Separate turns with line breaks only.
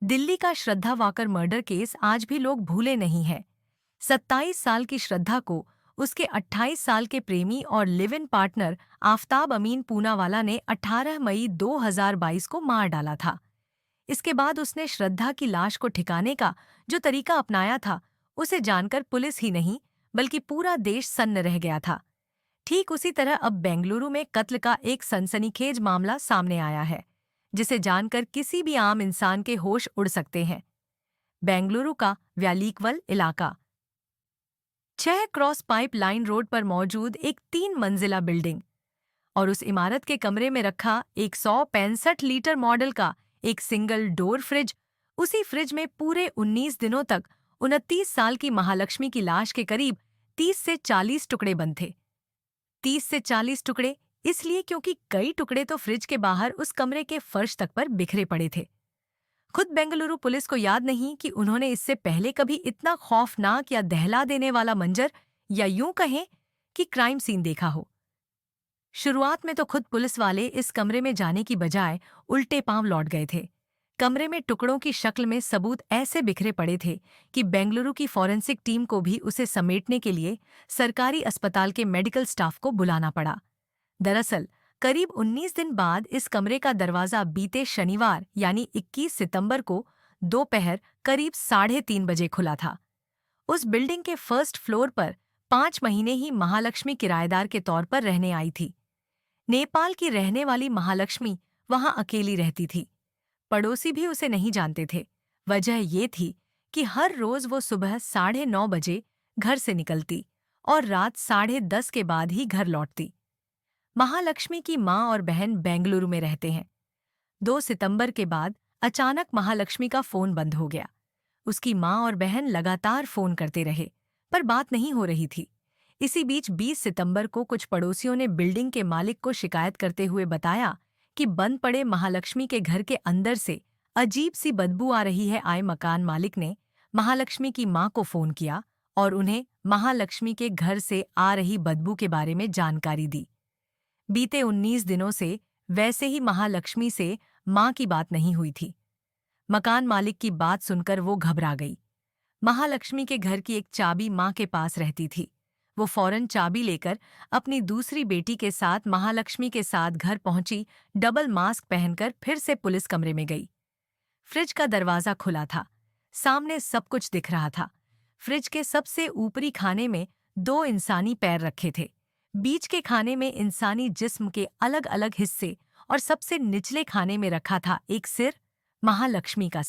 दिल्ली का श्रद्धा walker murder case आज भी लोग भूले नहीं हैं। 27 साल की श्रद्धा को उसके 28 साल के प्रेमी और लिव इन पार्टनर आफताब अमीन पूनावाला ने 18 मई 2022 को मार डाला था। इसके बाद उसने श्रद्धा की लाश को ठिकाने का जो तरीका अपनाया था, उसे जानकर पुलिस ही नहीं बल्कि पूरा देश सन्न रह गया था। ठीक उसी तरह अब बेंगलुरु में कत्ल का एक सनसनीखेज मामला सामने आया है, जिसे जानकर किसी भी आम इंसान के होश उड़ सकते हैं। बेंगलुरु का व्यालीकवल इलाका 6 क्रॉस पाइप लाइन रोड पर मौजूद एक 3 मंजिला बिल्डिंग और उस इमारत के कमरे में रखा 165 लीटर मॉडल का एक सिंगल डोर फ्रिज। उसी फ्रिज में पूरे 19 दिनों तक 29 साल की महालक्ष्मी की लाश के करीब 30 से 40 टुकड़े बंद थे। 30 से 40 टुकड़े इसलिए क्योंकि कई टुकड़े तो फ्रिज के बाहर उस कमरे के फर्श तक पर बिखरे पड़े थे। खुद बेंगलुरु पुलिस को याद नहीं कि उन्होंने इससे पहले कभी इतना खौफनाक या दहला देने वाला मंजर या यूं कहें कि क्राइम सीन देखा हो। शुरुआत में तो खुद पुलिस वाले इस कमरे में जाने की बजाय उल्टे पांव लौट गए थे। कमरे में टुकड़ों की शक्ल में सबूत ऐसे बिखरे पड़े थे कि बेंगलुरु की फॉरेंसिक टीम को भी उसे समेटने के लिए सरकारी अस्पताल के मेडिकल स्टाफ को बुलाना पड़ा। दरअसल करीब 19 दिन बाद इस कमरे का दरवाजा बीते शनिवार यानी 21 सितंबर को दोपहर करीब 3:30 बजे खुला था। उस बिल्डिंग के फर्स्ट फ्लोर पर 5 महीने ही महालक्ष्मी किराएदार के तौर पर रहने आई थी। नेपाल की रहने वाली महालक्ष्मी वहां अकेली रहती थी। पड़ोसी भी उसे नहीं जानते थे। वजह ये थी कि हर रोज वो सुबह 9:30 बजे घर से निकलती और रात 10:30 के बाद ही घर लौटती। महालक्ष्मी की माँ और बहन बेंगलुरु में रहते हैं। 2 सितंबर के बाद अचानक महालक्ष्मी का फोन बंद हो गया। उसकी माँ और बहन लगातार फोन करते रहे, पर बात नहीं हो रही थी। इसी बीच 20 सितंबर को कुछ पड़ोसियों ने बिल्डिंग के मालिक को शिकायत करते हुए बताया कि बंद पड़े महालक्ष्मी के घर के अंदर से अजीब सी बदबू आ रही है। आए मकान मालिक ने महालक्ष्मी की मां को फोन किया और उन्हें महालक्ष्मी के घर से आ रही बदबू के बारे में जानकारी दी। बीते 19 दिनों से वैसे ही महालक्ष्मी से मां की बात नहीं हुई थी। मकान मालिक की बात सुनकर वो घबरा गई। महालक्ष्मी के घर की एक चाबी मां के पास रहती थी। वो फौरन चाबी लेकर अपनी दूसरी बेटी के साथ महालक्ष्मी के साथ घर पहुंची। डबल मास्क पहनकर फिर से पुलिस कमरे में गई। फ्रिज का दरवाजा खुला था। सामने सब कुछ दिख रहा था। फ्रिज के सबसे ऊपरी खाने में 2 इंसानी पैर रखे थे। बीच के खाने में इंसानी जिस्म के अलग अलग हिस्से और सबसे निचले खाने में रखा था एक सिर, महालक्ष्मी का सिर।